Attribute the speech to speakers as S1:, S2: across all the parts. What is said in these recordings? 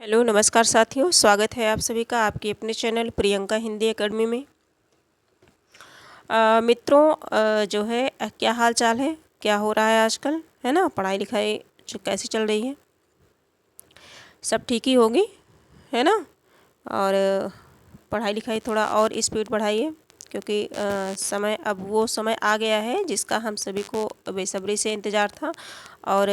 S1: Hello नमस्कार साथियों, स्वागत है आप सभी का आपके अपने चैनल प्रियंका हिंदी एकेडमी में। मित्रों, जो है क्या हाल चाल है, क्या हो रहा है आजकल, है ना। पढ़ाई लिखाई कैसी चल रही है? सब ठीक ही होगी, है ना। और पढ़ाई लिखाई थोड़ा और स्पीड बढ़ाइए, क्योंकि समय अब वो समय आ गया है जिसका हम सभी को बेसब्री से इंतज़ार था। और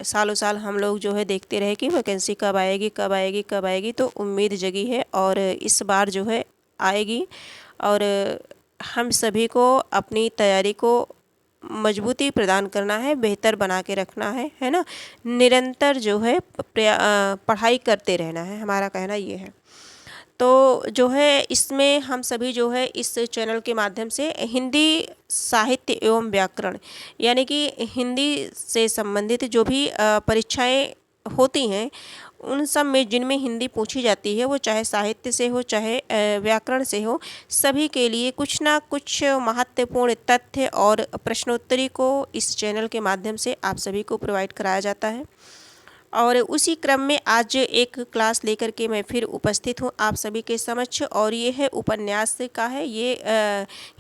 S1: सालों साल हम लोग जो है देखते रहे कि वैकेंसी कब आएगी कब आएगी कब आएगी, तो उम्मीद जगी है और इस बार जो है आएगी। और हम सभी को अपनी तैयारी को मजबूती प्रदान करना है, बेहतर बना के रखना है ना। निरंतर जो है पढ़ाई करते रहना है, हमारा कहना ये है। तो जो है इसमें हम सभी जो है इस चैनल के माध्यम से हिंदी साहित्य एवं व्याकरण, यानी कि हिंदी से संबंधित जो भी परीक्षाएं होती हैं, उन सब में जिनमें हिंदी पूछी जाती है, वो चाहे साहित्य से हो चाहे व्याकरण से हो, सभी के लिए कुछ ना कुछ महत्वपूर्ण तथ्य और प्रश्नोत्तरी को इस चैनल के माध्यम से आप सभी को प्रोवाइड कराया जाता है। और उसी क्रम में आज एक क्लास लेकर के मैं फिर उपस्थित हूँ आप सभी के समक्ष, और ये है उपन्यास का है। ये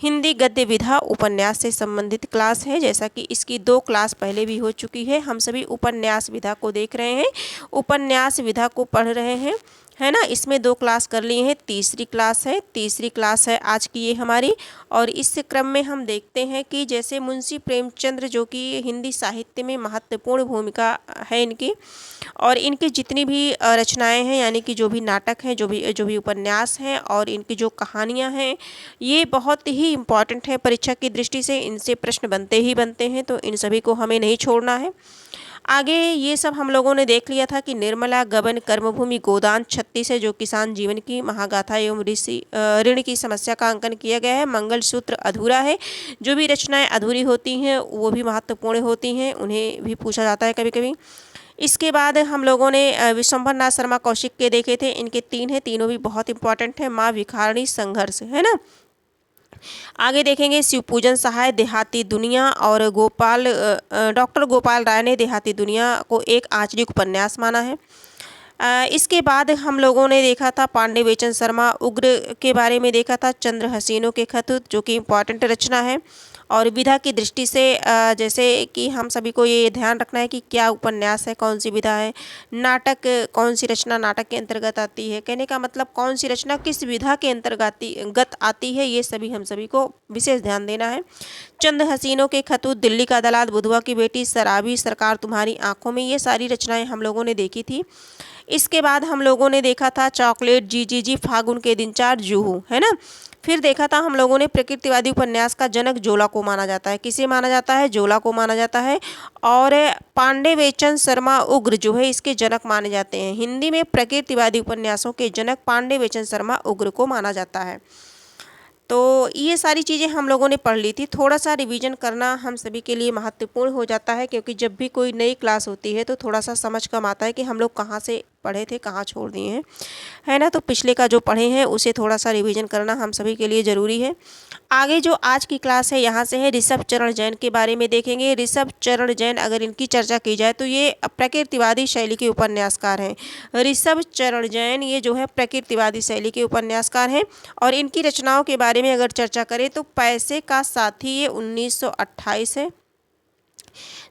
S1: हिंदी गद्य विधा उपन्यास से संबंधित क्लास है। जैसा कि इसकी 2 क्लास पहले भी हो चुकी है। हम सभी उपन्यास विधा को देख रहे हैं, उपन्यास विधा को पढ़ रहे हैं, है ना। इसमें 2 क्लास कर लिए हैं, तीसरी क्लास है आज की ये हमारी। और इस क्रम में हम देखते हैं कि जैसे मुंशी प्रेमचंद्र, जो कि हिंदी साहित्य में महत्वपूर्ण भूमिका है इनकी, और इनकी जितनी भी रचनाएं हैं, यानी कि जो भी नाटक हैं, जो भी उपन्यास हैं, और इनकी जो कहानियां हैं, ये बहुत ही इम्पॉर्टेंट है परीक्षा की दृष्टि से। इनसे प्रश्न बनते ही बनते हैं, तो इन सभी को हमें नहीं छोड़ना है। आगे ये सब हम लोगों ने देख लिया था कि निर्मला, गबन, कर्मभूमि, गोदान 36 है, जो किसान जीवन की महागाथा एवं ऋण की समस्या का अंकन किया गया है। मंगलसूत्र अधूरा है, जो भी रचनाएं अधूरी होती हैं वो भी महत्वपूर्ण होती हैं, उन्हें भी पूछा जाता है कभी कभी। इसके बाद हम लोगों ने विश्वंभर नाथ शर्मा कौशिक के देखे थे, इनके 3 हैं, तीनों भी बहुत इंपॉर्टेंट है। माँ भिखारिणी संघर्ष, है ना। आगे देखेंगे शिवपूजन सहाय देहाती दुनिया, और डॉक्टर गोपाल राय ने देहाती दुनिया को एक आंचलिक उपन्यास माना है। इसके बाद हम लोगों ने देखा था पांडे बेचन शर्मा उग्र के बारे में देखा था। चंद्र हसीनों के खत, जो कि इम्पॉर्टेंट रचना है। और विधा की दृष्टि से जैसे कि हम सभी को ये ध्यान रखना है कि क्या उपन्यास है, कौन सी विधा है। नाटक, कौन सी रचना नाटक के अंतर्गत आती है, कहने का मतलब कौन सी रचना किस विधा के अंतर्गत आती है, ये सभी हम सभी को विशेष ध्यान देना है। चंद हसीनों के खतूत, दिल्ली का दलाल, बुधवा की बेटी, शराबी, सरकार तुम्हारी आंखों में, ये सारी रचनाएं हम लोगों ने देखी थी। इसके बाद हम लोगों ने देखा था चॉकलेट, जी जी जी, फागुन के दिन 4, जूहू, है ना। फिर देखा था हम लोगों ने प्रकृतिवादी उपन्यास का जनक जोला को माना जाता है। किसे माना जाता है? जोला को माना जाता है। और पांडे बेचन शर्मा उग्र जो है इसके जनक माने जाते हैं। हिंदी में प्रकृतिवादी उपन्यासों के जनक पांडे बेचन शर्मा उग्र को माना जाता है। तो ये सारी चीज़ें हम लोगों ने पढ़ ली थी। थोड़ा सा रिवीजन करना हम सभी के लिए महत्वपूर्ण हो जाता है, क्योंकि जब भी कोई नई क्लास होती है तो थोड़ा सा समझ कम आता है कि हम लोग कहाँ से पढ़े थे, कहाँ छोड़ दिए हैं, है ना। तो पिछले का जो पढ़े हैं उसे थोड़ा सा रिवीजन करना हम सभी के लिए ज़रूरी है। आगे जो आज की क्लास है, यहाँ से है ऋषभ चरण जैन के बारे में देखेंगे। ऋषभ चरण जैन, अगर इनकी चर्चा की जाए तो ये प्रकृतिवादी शैली के उपन्यासकार हैं। ऋषभ चरण जैन ये जो है प्रकृतिवादी शैली के उपन्यासकार हैं। और इनकी रचनाओं के बारे में अगर चर्चा करें तो पैसे का साथी, ये 1928 है।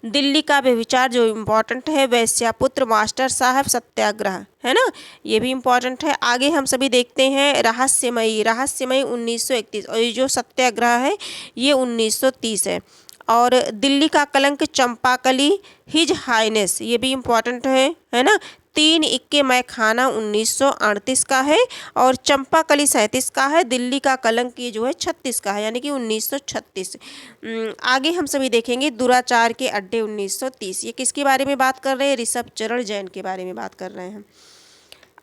S1: दिल्ली का व्यभिचार, जो इम्पोर्टेंट है। वैश्यापुत्र, मास्टर साहब, सत्याग्रह, है ना, ये भी इम्पोर्टेंट है। आगे हम सभी देखते हैं रहस्यमयी 1931, और ये जो सत्याग्रह है ये 1930 है। और दिल्ली का कलंक, चंपाकली, हिज हाइनेस, ये भी इम्पोर्टेंट है ना। 3 इक्के मैं खाना 1938 का है। और चंपाकली 37 का है। दिल्ली का कलंक ये जो है 36 का है, यानी कि 1936। आगे हम सभी देखेंगे दुराचार के अड्डे 1930। ये किसके बारे में बात कर रहे हैं? ऋषभ चरण जैन के बारे में बात कर रहे हैं।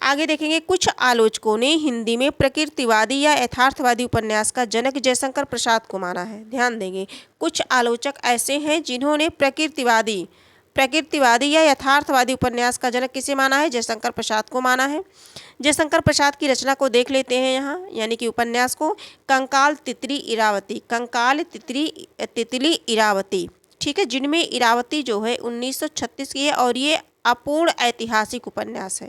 S1: आगे देखेंगे कुछ आलोचकों ने हिंदी में प्रकृतिवादी या यथार्थवादी उपन्यास का जनक जयशंकर प्रसाद को माना है। ध्यान देंगे, कुछ आलोचक ऐसे हैं जिन्होंने प्रकृतिवादी या यथार्थवादी उपन्यास का जनक किसे माना है? जयशंकर प्रसाद को माना है। जयशंकर प्रसाद की रचना को देख लेते हैं यहाँ, यानी कि उपन्यास को। कंकाल तितली इरावती, कंकाल तितली इरावती, ठीक है, जिनमें इरावती जो है 1936 की है, और ये अपूर्ण ऐतिहासिक उपन्यास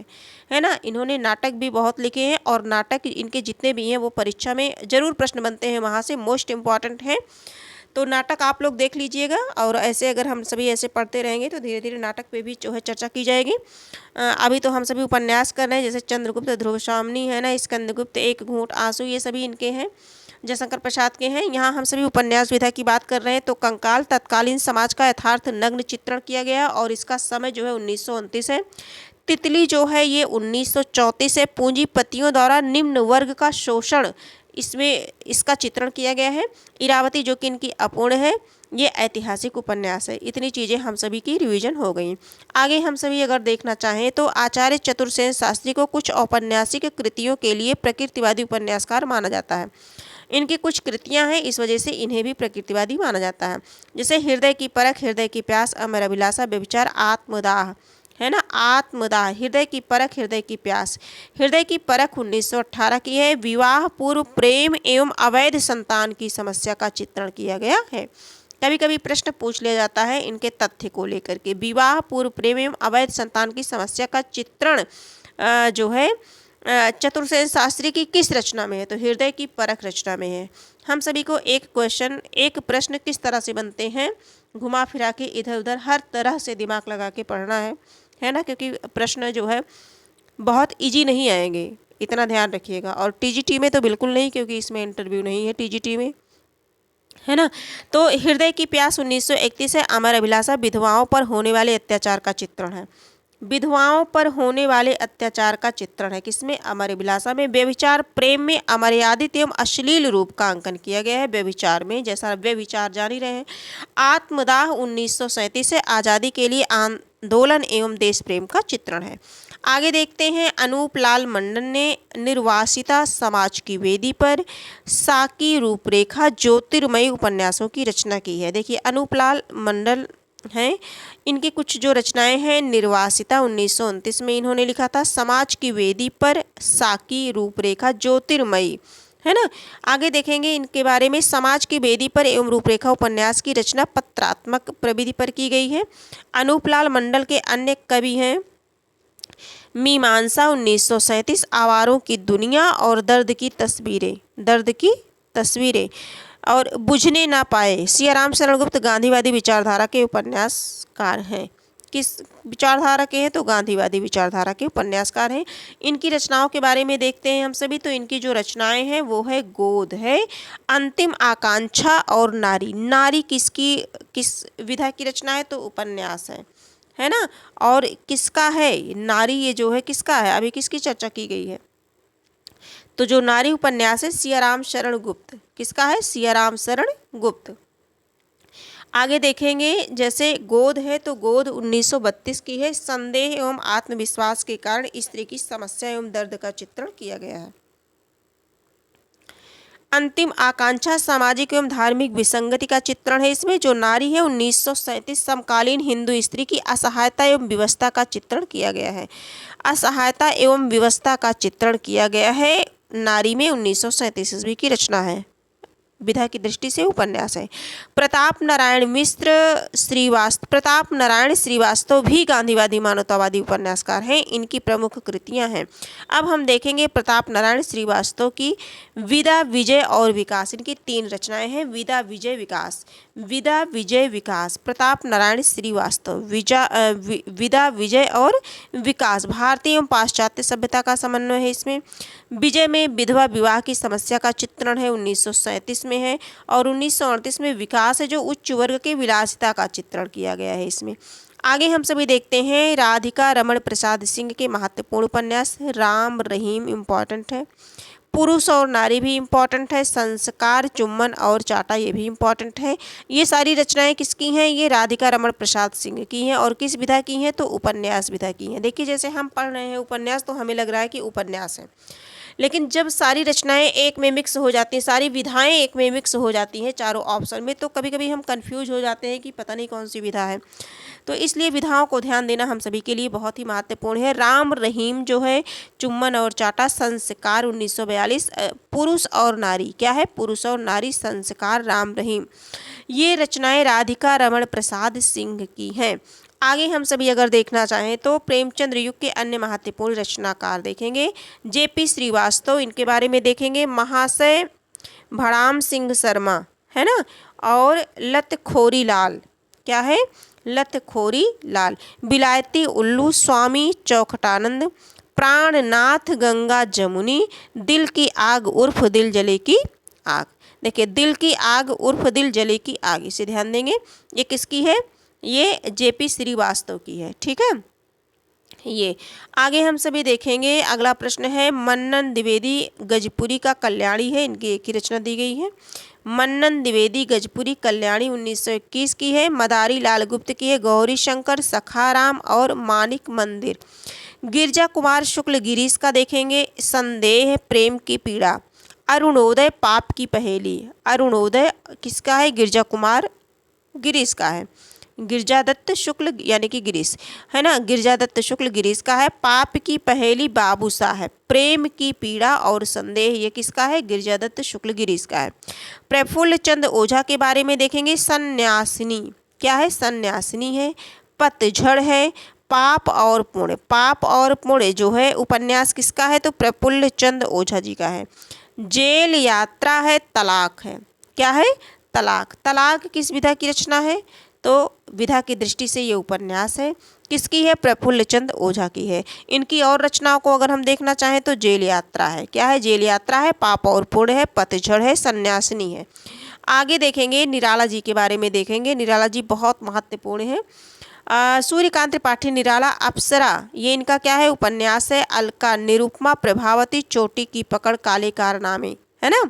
S1: है ना। इन्होंने नाटक भी बहुत लिखे हैं और नाटक इनके जितने भी हैं वो परीक्षा में जरूर प्रश्न बनते हैं, वहाँ से मोस्ट इम्पॉर्टेंट हैं। तो नाटक आप लोग देख लीजिएगा और ऐसे अगर हम सभी ऐसे पढ़ते रहेंगे तो धीरे धीरे नाटक पे भी जो है चर्चा की जाएगी। अभी तो हम सभी उपन्यास कर रहे हैं, जैसे चंद्रगुप्त, ध्रुवशामिनी है ना, स्कंदगुप्त, एक घूंट आंसू, ये सभी इनके हैं, जयशंकर प्रसाद के हैं। यहाँ हम सभी उपन्यास विधा की बात कर रहे हैं। तो कंकाल तत्कालीन समाज का यथार्थ नग्न चित्रण किया गया और इसका समय जो है 1929 है। तितली जो है ये 1934 है। पूंजीपतियों द्वारा निम्न वर्ग का शोषण, इसमें इसका चित्रण किया गया है। इरावती जो कि इनकी अपूर्ण है, ये ऐतिहासिक उपन्यास है। इतनी चीज़ें हम सभी की रिवीजन हो गई। आगे हम सभी अगर देखना चाहें तो आचार्य चतुर्सेन शास्त्री को कुछ औपन्यासिक कृतियों के लिए प्रकृतिवादी उपन्यासकार माना जाता है। इनकी कुछ कृतियां हैं, इस वजह से इन्हें भी प्रकृतिवादी माना जाता है। जैसे हृदय की परख, हृदय की प्यास, अमर अभिलाषा, व्यभिचार, आत्मदाह, है ना, आत्मदाह, हृदय की परख, हृदय की प्यास। हृदय की परख 1918 की है। विवाह पूर्व प्रेम एवं अवैध संतान की समस्या का चित्रण किया गया है। कभी कभी प्रश्न पूछ लिया जाता है इनके तथ्य को लेकर के। विवाह पूर्व प्रेम एवं अवैध संतान की समस्या का चित्रण जो है चतुर्सेन शास्त्री की किस रचना में है, तो हृदय की परख रचना में है। हम सभी को एक प्रश्न किस तरह से बनते हैं, घुमा फिरा के इधर उधर हर तरह से दिमाग लगा के पढ़ना है ना, क्योंकि प्रश्न जो है बहुत इजी नहीं आएंगे, इतना ध्यान रखिएगा। और टीजीटी में तो बिल्कुल नहीं, क्योंकि इसमें इंटरव्यू नहीं है टीजीटी में, है ना। तो हृदय की प्यास 1931 है। अमर अभिलाषा विधवाओं पर होने वाले अत्याचार का चित्रण है। विधवाओं पर होने वाले अत्याचार का चित्रण है किसमें, अमर अभिलाषा में। व्यभिचार प्रेम में अमर्यादित एवं अश्लील रूप का अंकन किया गया है व्यभिचार में, जैसा व्यभिचार जारी रहे हैं। आत्मदाह 1937 से आज़ादी के लिए आंदोलन एवं देश प्रेम का चित्रण है। आगे देखते हैं, अनूप लाल मंडल ने निर्वासिता समाज की वेदी पर साकी रूपरेखा ज्योतिर्मयी उपन्यासों की रचना की है। देखिए अनूप लाल मंडल हैं, इनकी कुछ जो रचनाएं हैं, निर्वासिता 1929 में इन्होंने लिखा था, समाज की वेदी पर साकी रूपरेखा ज्योतिर्मयी, है ना। आगे देखेंगे इनके बारे में, समाज की वेदी पर एवं रूपरेखा उपन्यास की रचना पत्रात्मक प्रविधि पर की गई है। अनूप लाल मंडल के अन्य कवि हैं मीमांसा 1937, आवारों की दुनिया और दर्द की तस्वीरें और बुझने ना पाए। सियाराम शरण गुप्त गांधीवादी विचारधारा के उपन्यासकार हैं। किस विचारधारा के हैं, तो गांधीवादी विचारधारा के उपन्यासकार हैं। इनकी रचनाओं के बारे में देखते हैं हम सभी। तो इनकी जो रचनाएं हैं वो है गोद है, अंतिम आकांक्षा और नारी। नारी किस विधा की रचना है, तो उपन्यास है ना। और किसका है नारी, ये जो है किसका है, अभी किसकी चर्चा की गई है, तो जो नारी उपन्यास है सियाराम शरण गुप्त, किसका है, सियाराम शरण गुप्त। आगे देखेंगे, जैसे गोद है तो गोद 1932 की है। संदेह एवं आत्मविश्वास के कारण स्त्री की समस्या एवं दर्द का चित्रण किया गया है। अंतिम आकांक्षा सामाजिक एवं धार्मिक विसंगति का चित्रण है। इसमें जो नारी है 1937 समकालीन हिंदू स्त्री की असहायता एवं विवशता का चित्रण किया गया है। असहायता एवं विवशता का चित्रण किया गया है नारी में 1937 ईस्वी की रचना है, विधा की दृष्टि से उपन्यास है। प्रताप नारायण श्रीवास्तव भी गांधीवादी मानवतावादी उपन्यासकार हैं। इनकी प्रमुख कृतियां हैं। अब हम देखेंगे प्रताप नारायण श्रीवास्तव की विदा विजय और विकास। इनकी 3 रचनाएं हैं, विदा विजय विकास। प्रताप नारायण श्रीवास्तव, विदा विजय और विकास। भारतीय एवं पाश्चात्य सभ्यता का समन्वय है इसमें। विजय में विधवा विवाह की समस्या का चित्रण है, 1937 में है। और 1938 में विकास है, जो उच्च वर्ग के विलासिता का चित्रण किया गया है इसमें। आगे हम सभी देखते हैं, राधिका रमण प्रसाद सिंह के महत्वपूर्ण उपन्यास राम रहीम इम्पॉर्टेंट है। पुरुष और नारी भी इम्पॉर्टेंट है। संस्कार, चुम्बन और चाटा, ये भी इम्पॉर्टेंट है। ये सारी रचनाएं किसकी हैं, ये राधिका रमण प्रसाद सिंह की हैं। और किस विधा की हैं, तो उपन्यास विधा की हैं। देखिए जैसे हम पढ़ रहे हैं उपन्यास, तो हमें लग रहा है कि उपन्यास है, लेकिन जब सारी रचनाएं एक में मिक्स हो जाती हैं, सारी विधाएं एक में मिक्स हो जाती हैं चारों ऑप्शन में, तो कभी कभी हम कंफ्यूज हो जाते हैं कि पता नहीं कौन सी विधा है। तो इसलिए विधाओं को ध्यान देना हम सभी के लिए बहुत ही महत्वपूर्ण है। राम रहीम जो है, चुम्बन और चाटा, संस्कार 1942, पुरुष और नारी, क्या है, पुरुष और नारी, संस्कार, राम रहीम, ये रचनाएं राधिका रमण प्रसाद सिंह की हैं। आगे हम सभी अगर देखना चाहें तो प्रेमचंद्र युग के अन्य महत्वपूर्ण रचनाकार देखेंगे, जेपी श्रीवास्तव, इनके बारे में देखेंगे, महाशय भड़ाम सिंह शर्मा, है ना, और लतखोरी लाल, क्या है, लतखोरी लाल, विलायती उल्लू स्वामी चौखटानंद, प्राणनाथ गंगा जमुनी, दिल की आग उर्फ दिल जले की आग। देखिए, दिल की आग उर्फ दिल जले की आग, इसे ध्यान देंगे, ये किसकी है, ये जेपी श्रीवास्तव की है। ठीक है, ये आगे हम सभी देखेंगे। अगला प्रश्न है, मन्नन द्विवेदी गजपुरी का कल्याणी है, इनकी एक ही रचना दी गई है। मन्नन द्विवेदी गजपुरी कल्याणी 1921 की है। मदारी लाल गुप्त की है। गौरी शंकर, सखाराम और मानिक मंदिर। गिरजा कुमार शुक्ल गिरीश का देखेंगे, संदेह प्रेम की पीड़ा। अरुणोदय पाप की पहेली, अरुणोदय किसका है, गिरजा कुमार गिरीश का है। गिरजादत्त शुक्ल यानी कि गिरीश, है ना, गिरजादत्त शुक्ल गिरीश का है। पाप की पहेली बाबूसा है। प्रेम की पीड़ा और संदेह, ये किसका है, गिरजादत्त शुक्ल गिरीश का है। प्रफुल्ल चंद ओझा के बारे में देखेंगे, सन्यासिनी, क्या है, सन्यासिनी है। पतझड़ है। पाप और पुण्य, पाप और पुण्य जो है उपन्यास किसका है, तो प्रफुल्ल चंद ओझा जी का है। जेल यात्रा है। तलाक है, क्या है, तलाक। तलाक किस विधा की रचना है, तो विधा की दृष्टि से ये उपन्यास है, किसकी है, प्रफुल्ल चंद ओझा की है। इनकी और रचनाओं को अगर हम देखना चाहें तो जेल यात्रा है, क्या है, जेल यात्रा है। पाप और पुण्य है। पतझड़ है। सन्यासिनी है। आगे देखेंगे निराला जी के बारे में देखेंगे। निराला जी बहुत महत्वपूर्ण है। सूर्यकांत त्रिपाठी निराला, अप्सरा, ये इनका क्या है, उपन्यास है। अलका, निरुपमा, प्रभावती, चोटी की पकड़, काले कारनामे, है ना,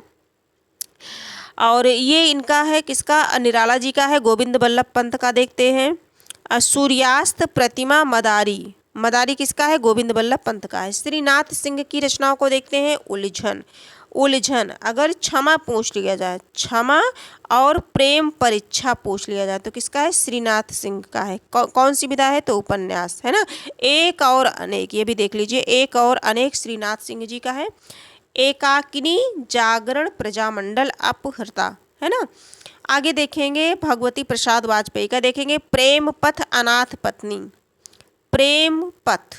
S1: और ये इनका है, किसका, निराला जी का है। गोविंद बल्लभ पंत का देखते हैं। सूर्यास्त प्रतिमा, मदारी, मदारी किसका है, गोविंद बल्लभ पंत का है। श्रीनाथ सिंह की रचनाओं को देखते हैं। उलझन, उलझन अगर क्षमा पूछ लिया जाए, क्षमा और प्रेम परीक्षा पूछ लिया जाए तो किसका है, श्रीनाथ सिंह का है। कौन सी विधा है, तो उपन्यास, है ना। एक और अनेक, ये भी देख लीजिए, एक और अनेक श्रीनाथ सिंह जी का है। एकाकिनी, जागरण, प्रजामंडल, अपहृता, है ना। आगे देखेंगे भगवती प्रसाद वाजपेयी का देखेंगे, प्रेम पथ, अनाथ पत्नी। प्रेम पथ,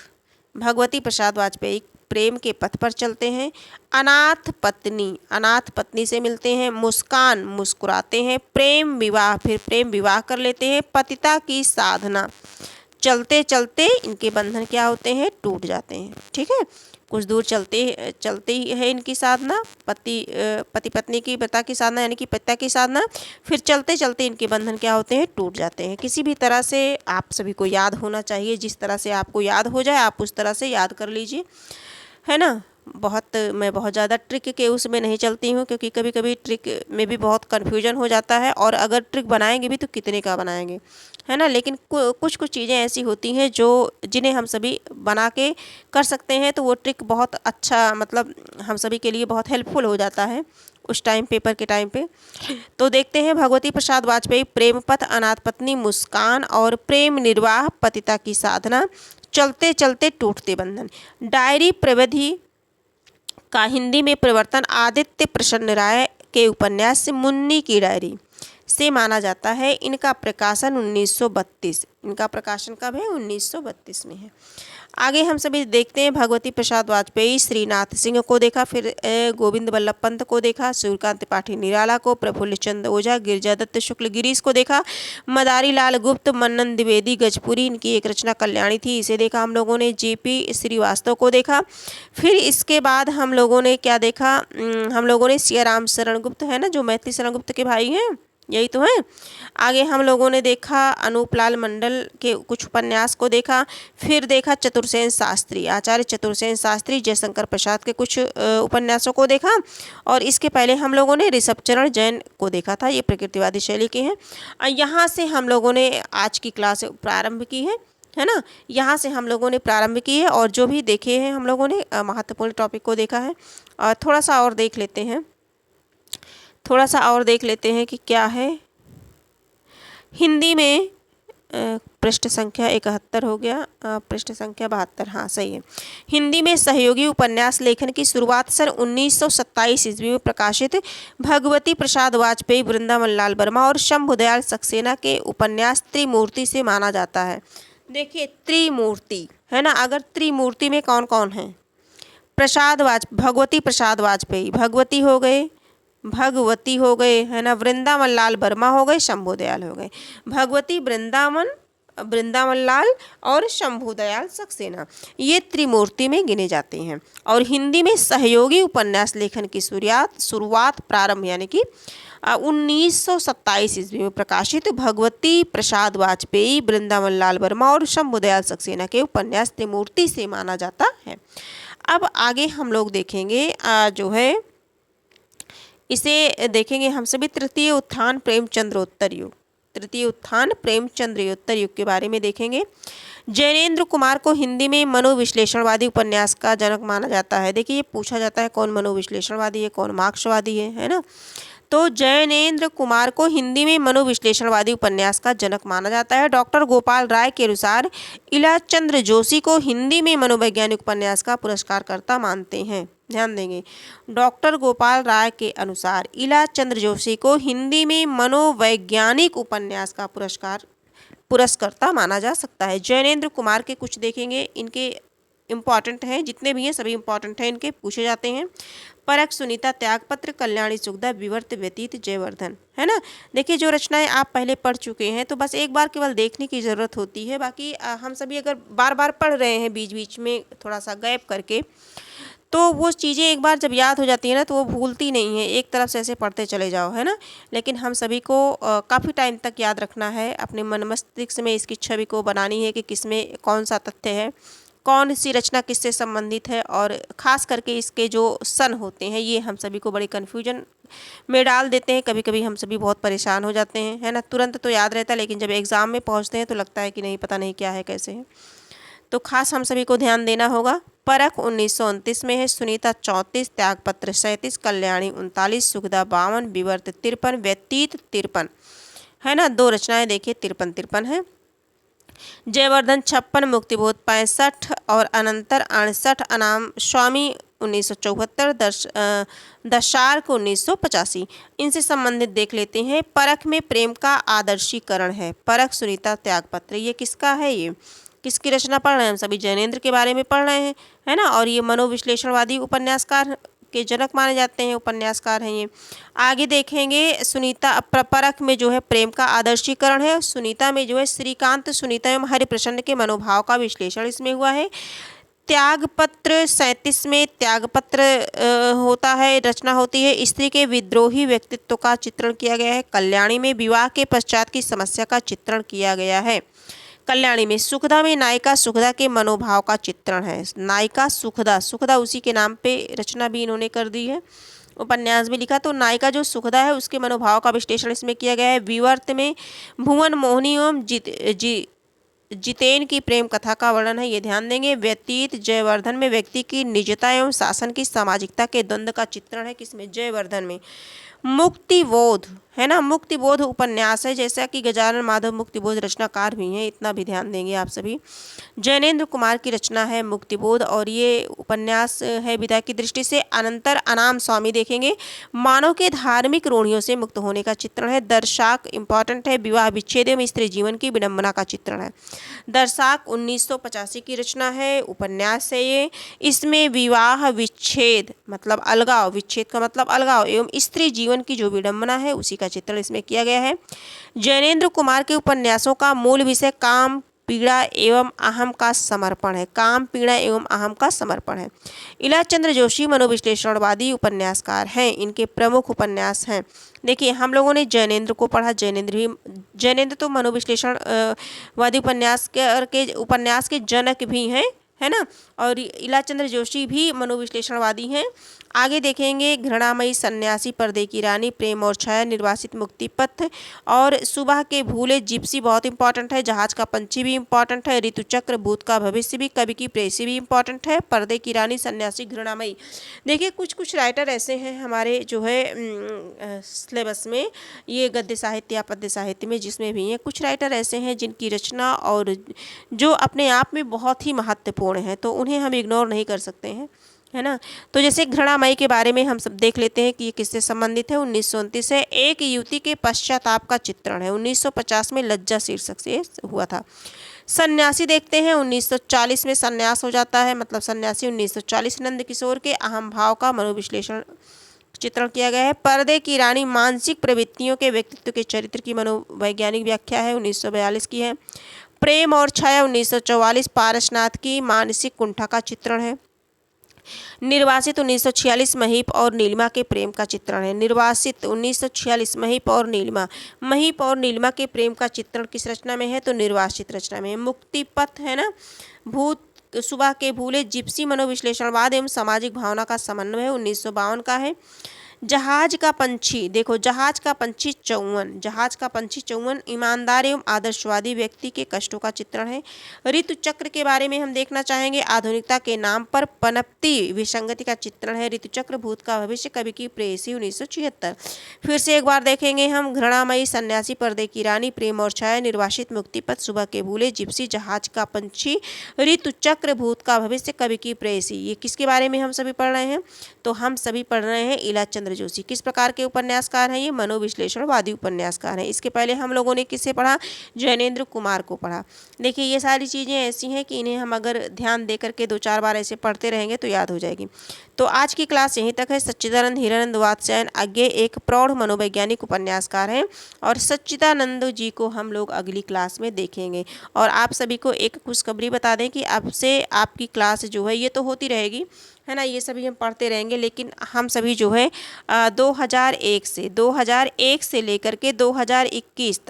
S1: भगवती प्रसाद वाजपेयी प्रेम के पथ पर चलते हैं। अनाथ पत्नी, अनाथ पत्नी से मिलते हैं। मुस्कान, मुस्कुराते हैं। प्रेम विवाह, फिर प्रेम विवाह कर लेते हैं। पतिता की साधना, चलते चलते इनके बंधन क्या होते हैं, टूट जाते हैं। ठीक है, कुछ दूर चलते ही है इनकी साधना, पति पत्नी की पिता की साधना यानी कि पिता की साधना, फिर चलते चलते इनके बंधन क्या होते हैं, टूट जाते हैं। किसी भी तरह से आप सभी को याद होना चाहिए, जिस तरह से आपको याद हो जाए आप उस तरह से याद कर लीजिए, है ना। मैं बहुत ज़्यादा ट्रिक के उसमें नहीं चलती हूँ, क्योंकि कभी कभी ट्रिक में भी बहुत कन्फ्यूजन हो जाता है, और अगर ट्रिक बनाएंगे भी तो कितने का बनाएंगे, है ना। लेकिन कुछ कुछ चीज़ें ऐसी होती हैं जो जिन्हें हम सभी बना के कर सकते हैं, तो वो ट्रिक बहुत अच्छा, मतलब हम सभी के लिए बहुत हेल्पफुल हो जाता है उस टाइम, पेपर के टाइम पे। तो देखते हैं भगवती प्रसाद वाजपेयी, प्रेम पथ, अनाथ पत्नी, मुस्कान और प्रेम निर्वाह, पतिता की साधना, चलते चलते टूटते बंधन। डायरी प्रविधि का हिंदी में परिवर्तन आदित्य प्रसन्न राय के उपन्यास मुन्नी की डायरी से माना जाता है। इनका प्रकाशन 1932, इनका प्रकाशन कब है, 1932 में है। आगे हम सभी देखते हैं भगवती प्रसाद वाजपेयी, श्रीनाथ सिंह को देखा, फिर गोविंद बल्लभ पंत को देखा, सूर्यकांत त्रिपाठी निराला को, प्रफुल्ल चंद ओझा, गिरजादत्त शुक्ल गिरीश को देखा, मदारी लाल गुप्त, मन्नन द्विवेदी गजपुरी, इनकी एक रचना कल्याणी थी, इसे देखा हम लोगों ने। जेपी श्रीवास्तव को देखा। फिर इसके बाद हम लोगों ने क्या देखा, हम लोगों ने सियाराम शरण गुप्त, है ना, जो मैथिली शरण गुप्त के भाई हैं, यही तो है। आगे हम लोगों ने देखा अनूपलाल मंडल के कुछ उपन्यास को देखा। फिर देखा चतुर्सेन शास्त्री, आचार्य चतुर्सेन शास्त्री, जयशंकर प्रसाद के कुछ उपन्यासों को देखा। और इसके पहले हम लोगों ने ऋषभचरण जैन को देखा था, ये प्रकृतिवादी शैली के हैं। यहाँ से हम लोगों ने आज की क्लास प्रारंभ की है ना। यहाँ से हम लोगों ने प्रारंभ की है, और जो भी देखे हैं हम लोगों ने महत्वपूर्ण टॉपिक को देखा है। और थोड़ा सा और देख लेते हैं, थोड़ा सा और देख लेते हैं कि क्या है हिंदी में। पृष्ठ संख्या 71 हो गया, पृष्ठ संख्या 72, हाँ सही है। हिंदी में सहयोगी उपन्यास लेखन की शुरुआत सन 1927 ईस्वी में प्रकाशित भगवती प्रसाद वाजपेयी, वृंदावन लाल वर्मा और शंभुदयाल सक्सेना के उपन्यास त्रिमूर्ति से माना जाता है। देखिए त्रिमूर्ति है ना, अगर त्रिमूर्ति में कौन कौन है? भगवती प्रसाद वाजपेयी, भगवती हो गए है ना, वृंदावन लाल वर्मा हो गए, शंभुदयाल हो गए। भगवती वृंदावन लाल और शंभुदयाल सक्सेना, ये त्रिमूर्ति में गिने जाते हैं। और हिंदी में सहयोगी उपन्यास लेखन की शुरुआत प्रारंभ यानी कि 1927 ईस्वी में प्रकाशित भगवती प्रसाद वाजपेयी, वृंदावन लाल वर्मा और शंभुदयाल सक्सेना के उपन्यास त्रिमूर्ति से माना जाता है। अब आगे हम लोग देखेंगे जो है इसे देखेंगे हम सभी तृतीय उत्थान प्रेमचंद्रोत्तर युग, तृतीय उत्थान प्रेमचंद्रोत्तर युग के बारे में देखेंगे। जैनेन्द्र कुमार को हिंदी में मनोविश्लेषणवादी उपन्यास का जनक माना जाता है। देखिए ये पूछा जाता है कौन मनोविश्लेषणवादी है, कौन मार्क्सवादी है ना। तो जैनेन्द्र कुमार को हिंदी में मनोविश्लेषणवादी उपन्यास का जनक माना जाता है। डॉक्टर गोपाल राय के अनुसार इलाचंद्र जोशी को हिंदी में मनोवैज्ञानिक उपन्यास का पुरस्कारकर्ता मानते हैं। ध्यान देंगे, डॉक्टर गोपाल राय के अनुसार इलाचंद्र जोशी को हिंदी में मनोवैज्ञानिक उपन्यास का पुरस्कर्ता माना जा सकता है। जैनेन्द्र कुमार के कुछ देखेंगे, इनके इम्पॉर्टेंट हैं, जितने भी हैं सभी इम्पॉर्टेंट हैं, इनके पूछे जाते हैं। परख, सुनीता, त्यागपत्र, कल्याणी सुखदा, विवर्त, व्यतीत, जयवर्धन, है ना। देखिए जो रचनाएं आप पहले पढ़ चुके हैं तो बस एक बार केवल देखने की ज़रूरत होती है। बाकी हम सभी अगर बार बार पढ़ रहे हैं बीच बीच में थोड़ा सा गैप करके, तो वो चीज़ें एक बार जब याद हो जाती है ना तो वो भूलती नहीं है, एक तरफ से ऐसे पढ़ते चले जाओ, है ना। लेकिन हम सभी को काफ़ी टाइम तक याद रखना है, अपने मन मस्तिष्क में इसकी छवि को बनानी है कि किसमें कौन सा तथ्य है, कौन सी रचना किससे संबंधित है, और ख़ास करके इसके जो सन होते हैं ये हम सभी को बड़े कन्फ्यूजन में डाल देते हैं। कभी कभी हम सभी बहुत परेशान हो जाते हैं, है ना। तुरंत तो याद रहता है लेकिन जब एग्ज़ाम में पहुंचते हैं तो लगता है कि नहीं पता नहीं क्या है कैसे है। तो खास हम सभी को ध्यान देना होगा। परख 1929 में है, सुनीता 34, त्यागपत्र 37, कल्याणी 39, सुखदा 52, विवर्त 53, व्यतीत 53, है ना। दो रचनाएं देखिए 53 है। जयवर्धन 56, मुक्तिबोध 65 और अनंतर 68, अनाम स्वामी 1974, दशार्क 1985। इनसे संबंधित देख लेते हैं। परख में प्रेम का आदर्शीकरण है। परख, सुनीता, त्यागपत्र, ये किसका है? ये किसकी रचना पढ़ रहे हैं हम सभी? जैनेन्द्र के बारे में पढ़ रहे हैं, है ना। और ये मनोविश्लेषणवादी उपन्यासकार के जनक माने जाते हैं, उपन्यासकार हैं ये। आगे देखेंगे सुनीता, परख में जो है प्रेम का आदर्शीकरण है। सुनीता में जो है श्रीकांत, सुनीता एवं हरिप्रसन्न के मनोभाव का विश्लेषण इसमें हुआ है। त्यागपत्र 37 में त्यागपत्र होता है, रचना होती है। स्त्री के विद्रोही व्यक्तित्व का चित्रण किया गया है। कल्याणी में विवाह के पश्चात की समस्या का चित्रण किया गया है। कल्याणी में सुखदा में नायिका सुखदा के मनोभाव का चित्रण है। नायिका सुखदा, सुखदा उसी के नाम पे रचना भी इन्होंने कर दी है, उपन्यास भी लिखा। तो नायिका जो सुखदा है उसके मनोभाव का विश्लेषण इसमें किया गया है। विवर्त में भुवन मोहिनी एवं जितेन की प्रेम कथा का वर्णन है, ये ध्यान देंगे। व्यतीत, जयवर्धन में व्यक्ति की निजता एवं शासन की सामाजिकता के द्वंद्व का चित्रण है, किसमें? जयवर्धन में। मुक्तिबोध, है ना, मुक्तिबोध उपन्यास है, जैसा कि गजानन माधव मुक्तिबोध रचनाकार भी हैं, इतना भी ध्यान देंगे आप सभी। जैनेन्द्र कुमार की रचना है मुक्तिबोध और ये उपन्यास है विधा की दृष्टि से। अनंतर अनाम स्वामी देखेंगे, मानव के धार्मिक रूढ़ियों से मुक्त होने का चित्रण है। दर्शाक इंपॉर्टेंट है, विवाह विच्छेद एवं स्त्री जीवन की विडंबना का चित्रण है। दर्शाक 1985 की रचना है, उपन्यास है ये। इसमें विवाह विच्छेद मतलब अलगाव, विच्छेद का मतलब अलगाव, एवं स्त्री जीवन की जो विडंबना है उसी का चित्रण इसमें किया गया है। जैनेन्द्र कुमार के उपन्यासों का मूल विषय काम, पीड़ा एवं अहम का समर्पण है। काम, पीड़ा एवं अहम का समर्पण है। इलाचंद्र जोशी मनोविश्लेषणवादी उपन्यासकार हैं, इनके प्रमुख उपन्यास हैं। देखिए हम लोगों ने जैनेन्द्र को पढ़ा, जैनेन्द्र तो मनोविश्लेषण वादी उपन्यास के जनक भी हैं, है ना। और इलाचंद्र जोशी भी मनोविश्लेषणवादी हैं। आगे देखेंगे घृणामयी सन्यासी, पर्दे की रानी, प्रेम और छाया, निर्वासित, मुक्ति पथ और सुबह के भूले, जिप्सी बहुत इंपॉर्टेंट है, जहाज का पंछी भी इंपॉर्टेंट है, ऋतुचक्र, भूत का भविष्य भी, कवि की प्रेयसी भी इंपॉर्टेंट है, पर्दे की रानी, सन्यासी, घृणामयी। देखिए कुछ कुछ राइटर ऐसे हैं हमारे जो है सिलेबस में, ये गद्य साहित्य या पद्य साहित्य में जिसमें भी हैं, कुछ राइटर ऐसे हैं जिनकी रचना और जो अपने आप में बहुत ही महत्वपूर्ण है, तो उन्हें हम इग्नोर नहीं कर सकते हैं, है ना। तो जैसे घृणामयी के बारे में हम सब देख लेते हैं कि ये किससे संबंधित है। 1929 है, एक युवती के पश्चाताप का चित्रण है। 1950 में लज्जा शीर्षक से हुआ था। सन्यासी देखते हैं, 1940 में सन्यास हो जाता है, मतलब सन्यासी 1940। नंद किशोर के अहम भाव का मनोविश्लेषण चित्रण किया गया है। पर्दे की रानी मानसिक प्रवृत्तियों के व्यक्तित्व के चरित्र की मनोवैज्ञानिक व्याख्या है, 1942 की है। प्रेम और छाया 1944 पारसनाथ की मानसिक कुंठा का चित्रण है। निर्वासित 1946 महीप और नीलिमा के प्रेम का चित्रण है। निर्वासित 1946 महीप और नीलिमा, महीप और नीलिमा के प्रेम का चित्रण किस रचना में है, तो निर्वासित रचना में है। मुक्ति पथ है ना, भूत, सुबह के भूले, जिप्सी मनोविश्लेषणवाद एवं सामाजिक भावना का समन्वय 1952 का है। जहाज का पंछी, देखो जहाज का पंछी 54, जहाज का पंछी 54 ईमानदार एवं आदर्शवादी व्यक्ति के कष्टों का चित्रण है। ऋतु चक्र के बारे में हम देखना चाहेंगे, आधुनिकता के नाम पर पनपती विसंगति का चित्रण है। ऋतु चक्र, भूत का भविष्य, कवि की प्रेयसी 1976। फिर से एक बार देखेंगे हम, घृणामयी, सन्यासी, पर्दे की रानी, प्रेम और छाया, निर्वासित, मुक्तिपथ, सुबह के भूले, जिप्सी, जहाज का पंछी, ऋतु चक्र, भूत का भविष्य, कवि की प्रेयसी। ये किसके बारे में हम सभी पढ़ रहे हैं, तो हम सभी पढ़ रहे हैं ईलाज चंद्र जोशी। किस प्रकार के उपन्यासकार हैं ये, मनोविश्लेषणवादी उपन्यासकार हैं। इसके पहले हम लोगों ने किसे पढ़ा, जैनेंद्र कुमार को पढ़ा। देखिए ये सारी चीज़ें ऐसी हैं कि इन्हें हम अगर ध्यान दे करके 2-4 बार ऐसे पढ़ते रहेंगे तो याद हो जाएगी। तो आज की क्लास यहीं तक है। सच्चिदानंद हीरानंद वात्स्यायन अज्ञे एक प्रौढ़ मनोवैज्ञानिक उपन्यासकार हैं और सच्चिदानंद जी को हम लोग अगली क्लास में देखेंगे। और आप सभी को एक खुशखबरी बता दें कि अब से आपकी क्लास जो है ये तो होती रहेगी, है ना, ये सभी हम पढ़ते रहेंगे, लेकिन हम सभी जो है 2001 से लेकर के 2021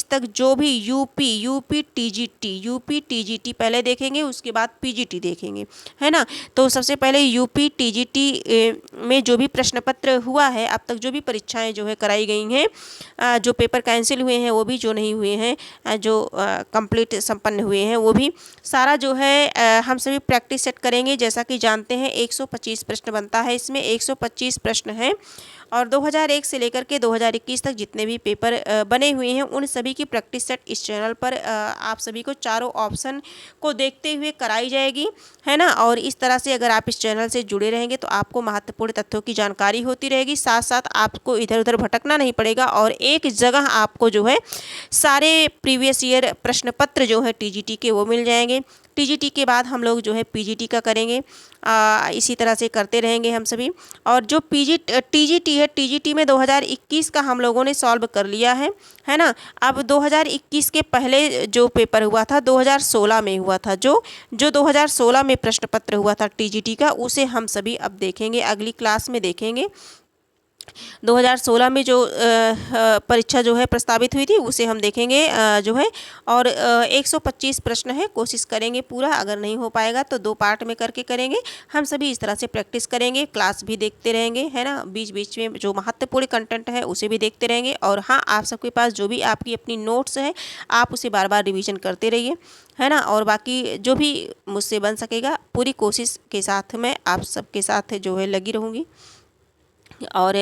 S1: तक जो भी यूपी टीजीटी पहले देखेंगे, उसके बाद पीजीटी देखेंगे, है ना। तो सबसे पहले यूपी टीजीटी में जो भी प्रश्न पत्र हुआ है, अब तक जो भी परीक्षाएं जो है कराई गई हैं, जो पेपर कैंसिल हुए हैं वो भी, जो नहीं हुए हैं, जो कंप्लीट संपन्न हुए हैं वो भी, सारा जो है हम सभी प्रैक्टिस सेट करेंगे। जैसा कि जानते हैं 125 प्रश्न बनता है, इसमें 125 प्रश्न हैं और 2001 से लेकर के 2021 तक जितने भी पेपर बने हुए हैं उन सभी की प्रैक्टिस सेट इस चैनल पर आप सभी को चारों ऑप्शन को देखते हुए कराई जाएगी, है ना। और इस तरह से अगर आप इस चैनल से जुड़े रहेंगे तो आपको महत्वपूर्ण तथ्यों की जानकारी होती रहेगी, साथ साथ आपको इधर उधर भटकना नहीं पड़ेगा और एक जगह आपको जो है सारे प्रीवियस ईयर प्रश्न पत्र जो है टीजीटी के वो मिल जाएंगे। टीजीटी के बाद हम लोग जो है पीजीटी का करेंगे, इसी तरह से करते रहेंगे हम सभी। और जो टीजीटी है, टीजीटी में 2021 का हम लोगों ने सॉल्व कर लिया है ना। अब 2021 के पहले जो पेपर हुआ था 2016 में हुआ था, जो 2016 में प्रश्न पत्र हुआ था टीजीटी का, उसे हम सभी अब देखेंगे, अगली क्लास में देखेंगे। 2016 में जो परीक्षा जो है प्रस्तावित हुई थी उसे हम देखेंगे जो है। और 125 प्रश्न है, कोशिश करेंगे पूरा, अगर नहीं हो पाएगा तो 2 पार्ट में करके करेंगे। हम सभी इस तरह से प्रैक्टिस करेंगे, क्लास भी देखते रहेंगे, है ना, बीच बीच में जो महत्वपूर्ण कंटेंट है उसे भी देखते रहेंगे। और हाँ, आप सबके पास जो भी आपकी अपनी नोट्स है आप उसे बार बार रिवीजन करते रहिए, है ना। और बाकी जो भी मुझसे बन सकेगा पूरी कोशिश के साथ मैं आप सबके साथ जो है लगी रहूँगी। और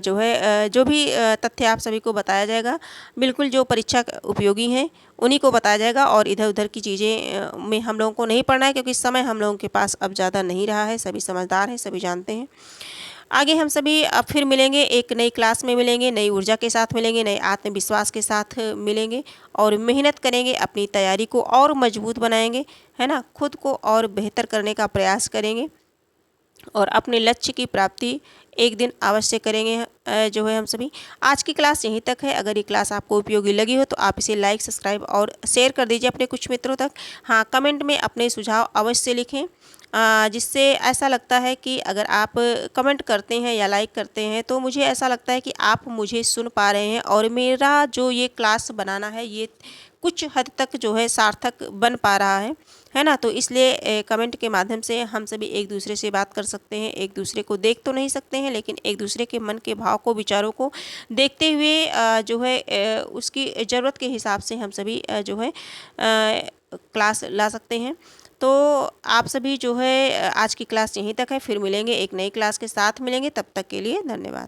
S1: जो है जो भी तथ्य आप सभी को बताया जाएगा, बिल्कुल जो परीक्षा उपयोगी हैं उन्हीं को बताया जाएगा। और इधर उधर की चीज़ें में हम लोगों को नहीं पढ़ना है, क्योंकि समय हम लोगों के पास अब ज़्यादा नहीं रहा है, सभी समझदार हैं, सभी जानते हैं। आगे हम सभी अब फिर मिलेंगे, एक नई क्लास में मिलेंगे, नई ऊर्जा के साथ मिलेंगे, नए आत्मविश्वास के साथ मिलेंगे और मेहनत करेंगे, अपनी तैयारी को और मजबूत बनाएंगे, है ना, खुद को और बेहतर करने का प्रयास करेंगे और अपने लक्ष्य की प्राप्ति एक दिन अवश्य करेंगे जो है हम सभी। आज की क्लास यहीं तक है। अगर ये क्लास आपको उपयोगी लगी हो तो आप इसे लाइक, सब्सक्राइब और शेयर कर दीजिए अपने कुछ मित्रों तक। हाँ, कमेंट में अपने सुझाव अवश्य लिखें, जिससे ऐसा लगता है कि अगर आप कमेंट करते हैं या लाइक करते हैं तो मुझे ऐसा लगता है कि आप मुझे सुन पा रहे हैं और मेरा जो ये क्लास बनाना है ये कुछ हद तक जो है सार्थक बन पा रहा है ना। तो इसलिए कमेंट के माध्यम से हम सभी एक दूसरे से बात कर सकते हैं। एक दूसरे को देख तो नहीं सकते हैं, लेकिन एक दूसरे के मन के भाव को, विचारों को देखते हुए जो है उसकी ज़रूरत के हिसाब से हम सभी जो है क्लास ला सकते हैं। तो आप सभी जो है आज की क्लास यहीं तक है। फिर मिलेंगे, एक नई क्लास के साथ मिलेंगे। तब तक के लिए धन्यवाद।